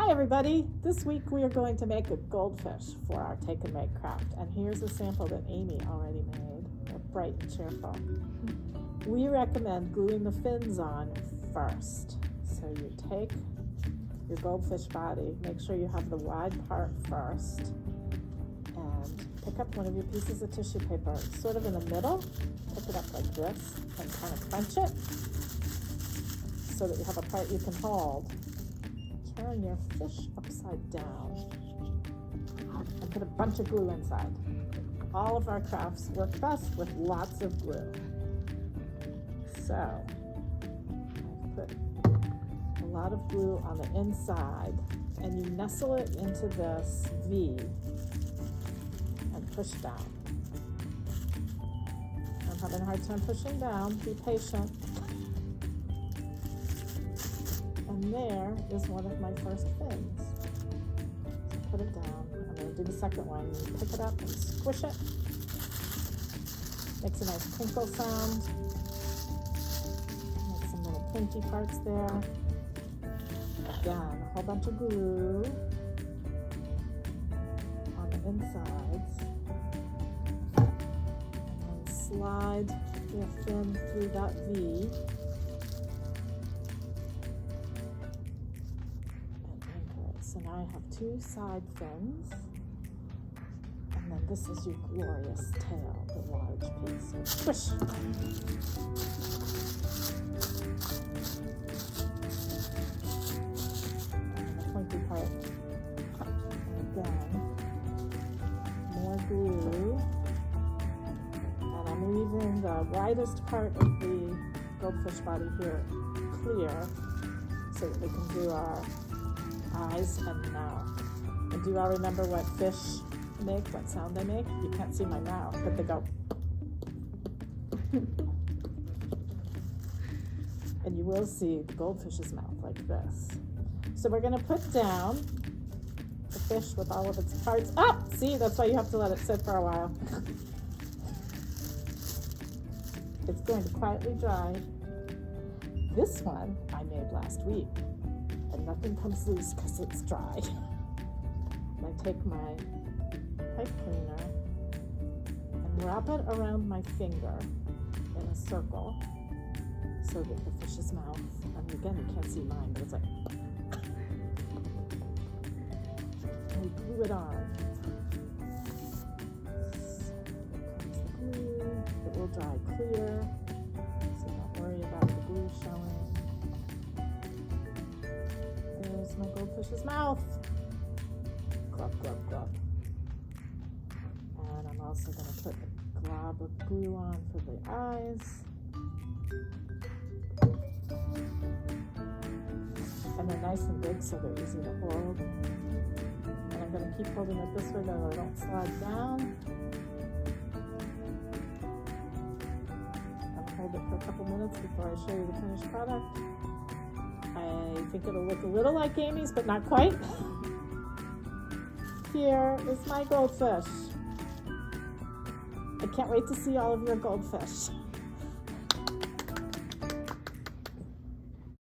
Hi everybody! This week we are going to make a goldfish for our Take and Make craft. And here's a sample that Amy already made. They're bright and cheerful. We recommend gluing the fins on first. So you take your goldfish body, make sure you have the wide part first, and pick up one of your pieces of tissue paper, sort of in the middle, pick it up like this, and kind of crunch it so that you have a part you can hold. Turn your fish upside down and put a bunch of glue inside. All of our crafts work best with lots of glue. So I've put a lot of glue on the inside, and you nestle it into this V and push down. I'm having a hard time pushing down. Be patient. And there is one of my first fins. So put it down. I'm going to do the second one. You pick it up and squish it. Makes a nice crinkle sound. Make some little pointy parts there. Again, a whole bunch of glue on the insides. And then slide your fin through that V. So now I have two side fins, and then this is your glorious tail, the large piece. So squish! And the pointy part. And again, more glue. And I'm leaving the widest part of the goldfish body here clear so that we can do our eyes and mouth. And do you all remember what fish make, what sound they make? You can't see my mouth, but they go. And you will see the goldfish's mouth like this. So we're going to put down the fish with all of its parts. Ah! See, that's why you have to let it sit for a while. It's going to quietly dry. This one I made last week. And nothing comes loose because it's dry. And I take my pipe cleaner and wrap it around my finger in a circle so that the fish's mouth, and again you can't see mine, but it's like, and we glue it on. So here comes the glue. It will dry clear, so don't worry about the glue showing. There's my goldfish's mouth. Glub, glub, glub. And I'm also going to put a glob of glue on for the eyes. And they're nice and big, so they're easy to hold. And I'm going to keep holding it this way so they don't slide down. I'll hold it for a couple minutes before I show you the finished product. I think it'll look a little like Amy's, but not quite. Here is my goldfish. I can't wait to see all of your goldfish.